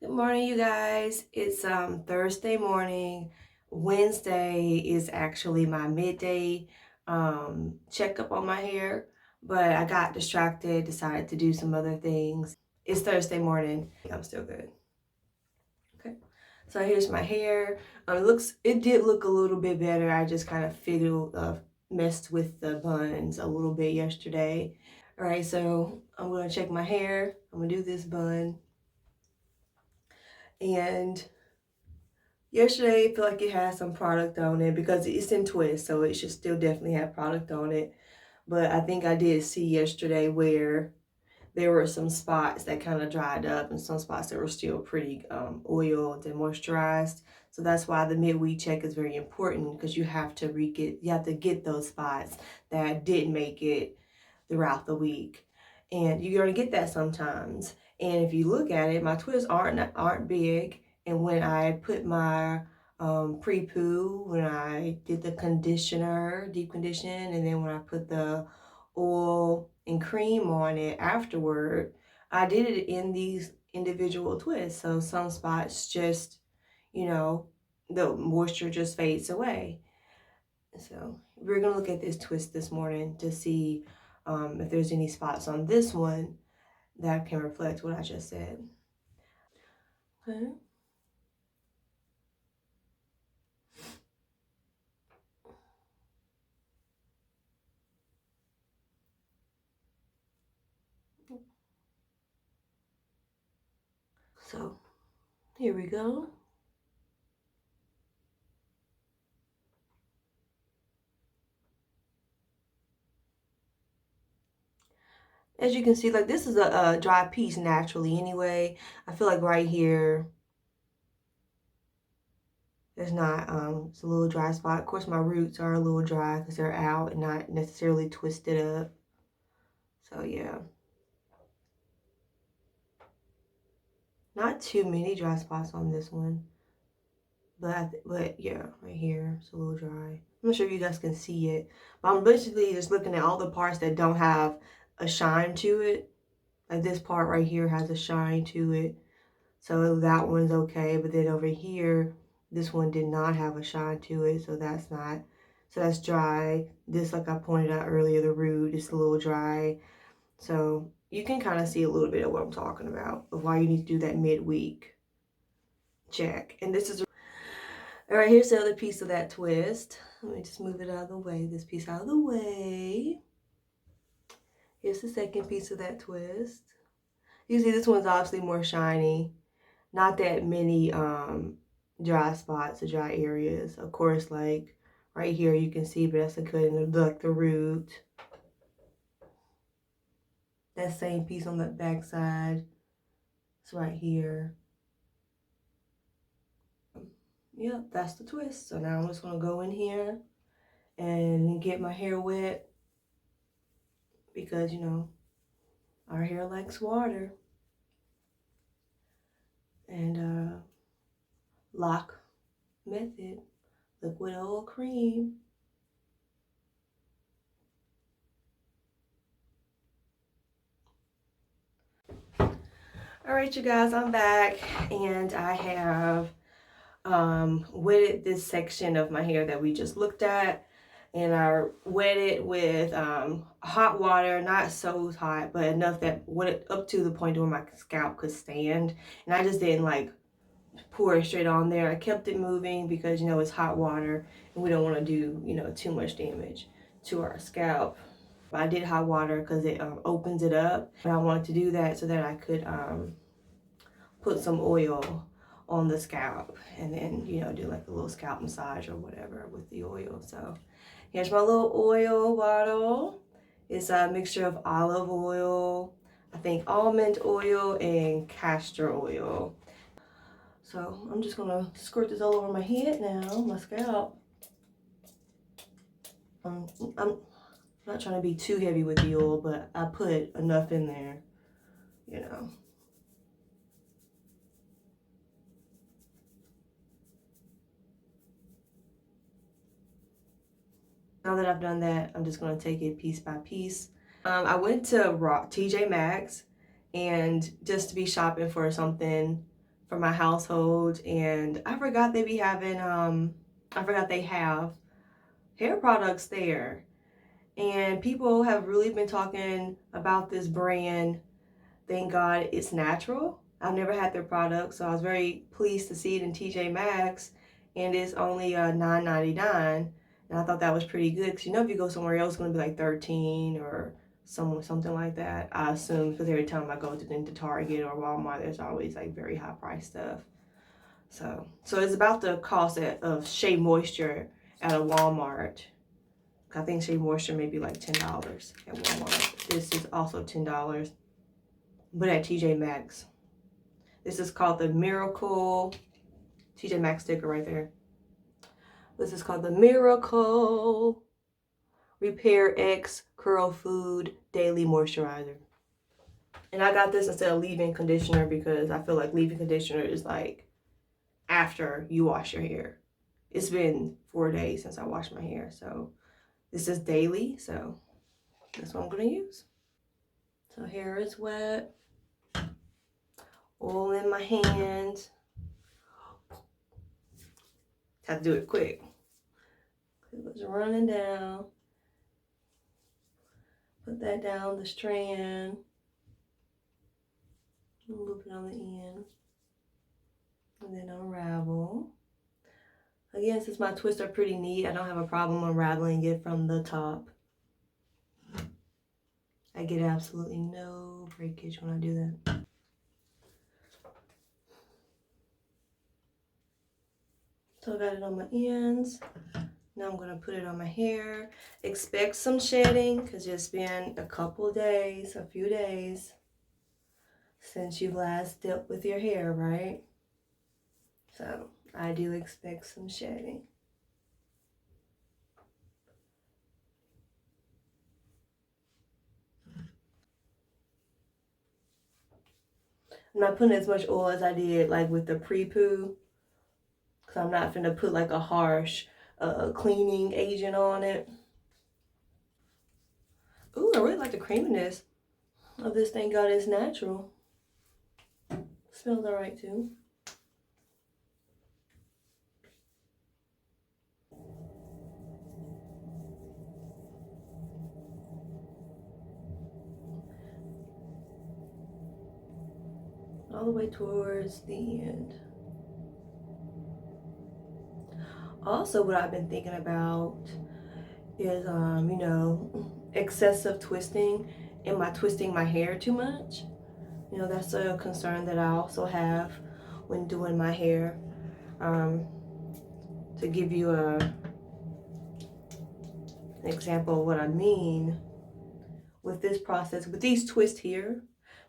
Good morning, you guys. It's Thursday morning. Wednesday is actually my midday checkup on my hair, but I got distracted, decided to do some other things. It's Thursday morning. I'm still good. Okay. So here's my hair. It did look a little bit better. I just kind of messed with the buns a little bit yesterday. All right, so I'm gonna check my hair. I'm gonna do this bun. And yesterday, I feel like it had some product on it because it's in twist, so it should still definitely have product on it. But I think I did see yesterday where there were some spots that kind of dried up and some spots that were still pretty oiled and moisturized. So that's why the midweek check is very important because you have to get those spots that didn't make it throughout the week. And you're going to get that sometimes. And if you look at it, my twists aren't big. And when I put my pre-poo, when I did the conditioner, deep condition, and then when I put the oil and cream on it afterward, I did it in these individual twists. So some spots just, you know, the moisture just fades away. So we're gonna look at this twist this morning to see if there's any spots on this one that can reflect what I just said. Okay. So here we go. As you can see, like this is a dry piece naturally anyway. I feel like right here, there's not, it's a little dry spot. Of course, my roots are a little dry because they're out and not necessarily twisted up. So yeah, not too many dry spots on this one. But yeah, right here, it's a little dry. I'm not sure if you guys can see it. But I'm basically just looking at all the parts that don't have a shine to it. Like this part right here has a shine to it. So that one's okay. But then over here, this one did not have a shine to it. So that's dry. This, like I pointed out earlier, the root is a little dry. So you can kind of see a little bit of what I'm talking about, of why you need to do that midweek check. And this is all right, here's the other piece of that twist. Let me just move it out of the way. This piece out of the way. Here's the second piece of that twist. You see this one's obviously more shiny. Not that many dry spots or dry areas. Of course, like right here you can see, but that's like the root. That same piece on the back side. It's right here. Yep, that's the twist. So now I'm just gonna go in here and get my hair wet because our hair likes water. And lock method, liquid oil cream. All right, you guys, I'm back and I have wetted this section of my hair that we just looked at, and I wet it with hot water, not so hot, but enough that wet it up to the point where my scalp could stand. And I just didn't like pour it straight on there. I kept it moving because it's hot water and we don't want to do too much damage to our scalp. I did hot water because it opens it up, and I wanted to do that so that I could put some oil on the scalp and then do like a little scalp massage or whatever with the oil. So here's my little oil bottle. It's a mixture of olive oil, I think almond oil, and castor oil. So I'm just gonna squirt this all over my head now, my scalp. I'm not trying to be too heavy with the oil, but I put enough in there, you know. Now that I've done that, I'm just gonna take it piece by piece. I went to TJ Maxx and just to be shopping for something for my household, and I forgot they be having I forgot they have hair products there. And people have really been talking about this brand. Thank God it's natural. I've never had their product, so I was very pleased to see it in TJ Maxx, and it's only $9.99. And I thought that was pretty good because if you go somewhere else, it's gonna be like 13 or something like that. I assume because every time I go into Target or Walmart, there's always like very high price stuff. So it's about the cost of Shea Moisture at a Walmart. I think Shea Moisture may be like $10 at Walmart. This is also $10, but at TJ Maxx. This is called the Miracle, TJ Maxx sticker right there. This is called the Miracle Repair X Curl Food Daily Moisturizer. And I got this instead of leave-in conditioner because I feel like leave-in conditioner is like after you wash your hair. It's been 4 days since I washed my hair, so this is daily, so that's what I'm gonna use. So hair is wet, oil in my hands. Have to do it quick. It was running down. Put that down the strand. Loop it on the end. And then unravel. Again, since my twists are pretty neat, I don't have a problem unraveling it from the top. I get absolutely no breakage when I do that. So I got it on my ends. Now I'm gonna put it on my hair. Expect some shedding because it's been a few days since you last dealt with your hair, right? So I do expect some shedding. I'm not putting as much oil as I did like with the pre-poo, because I'm not finna put like a harsh cleaning agent on it. Ooh, I really like the creaminess of this. Thank God it's natural. Smells alright too. All the way towards the end. Also, what I've been thinking about is, excessive twisting. Am I twisting my hair too much? That's a concern that I also have when doing my hair. To give you an example of what I mean with this process, with these twists here,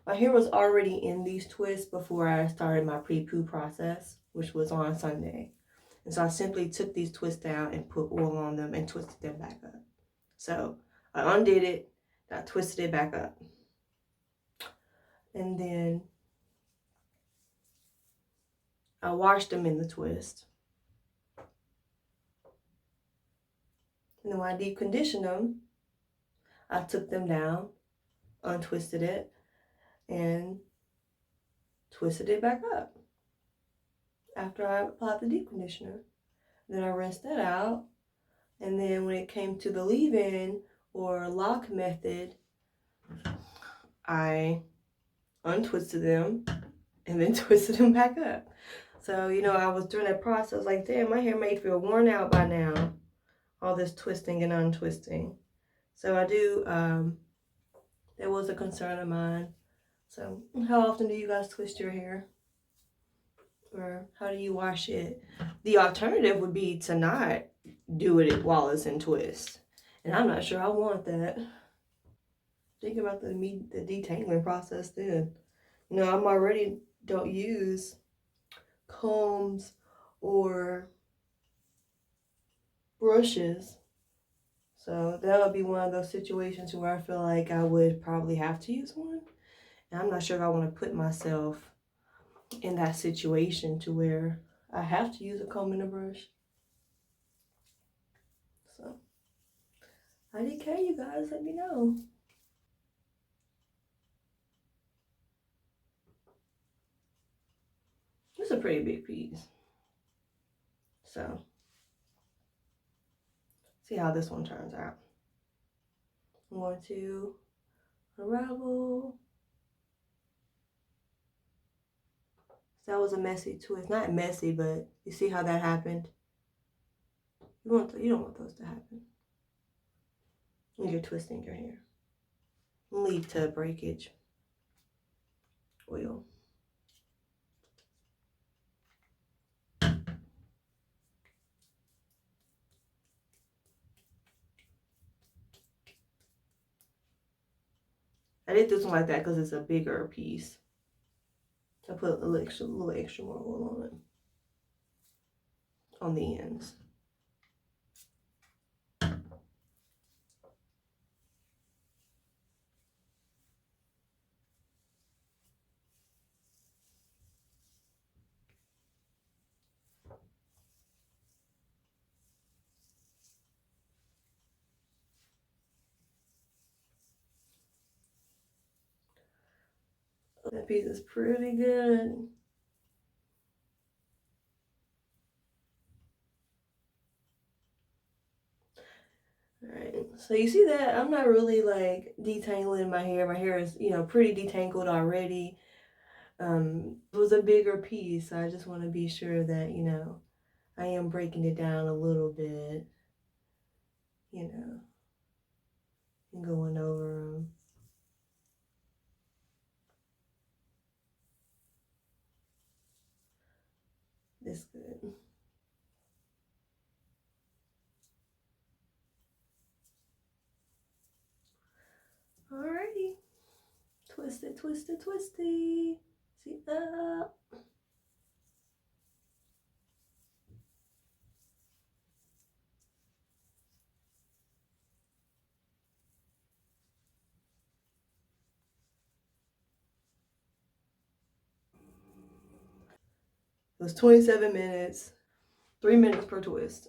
my hair was already in these twists before I started my pre-poo process, which was on Sunday. And so I simply took these twists down and put oil on them and twisted them back up. So I undid it, I twisted it back up. And then I washed them in the twist. And then when I deep conditioned them, I took them down, untwisted it, and twisted it back up after I applied the deep conditioner. Then I rinsed that out. And then when it came to the leave-in or lock method, I untwisted them and then twisted them back up. So, I was during that process like, damn, my hair may feel worn out by now. All this twisting and untwisting. So I do, that was a concern of mine. So how often do you guys twist your hair? Or how do you wash it? The alternative would be to not do it while it's in twist. And I'm not sure I want that. Think about the detangling process then. I'm already don't use combs or brushes. So that would be one of those situations where I feel like I would probably have to use one. And I'm not sure if I want to put myself in that situation to where I have to use a comb and a brush. So, IDK, you guys, let me know. pretty big piece. So, see how this one turns out. I'm going to unravel. So that was a messy twist. Not messy, but you see how that happened? You don't want those to happen when you're twisting your hair. Lead to breakage. Oil. I did this one like that because it's a bigger piece. I put a little extra more oil on it, on the ends. That piece is pretty good. Alright, so you see that I'm not really like detangling my hair. My hair is, pretty detangled already. It was a bigger piece, so I just want to be sure that, I am breaking it down a little bit, and going over them. This good. Alrighty. Twisty, twisty, twisty. See up. It was 27 minutes, 3 minutes per twist.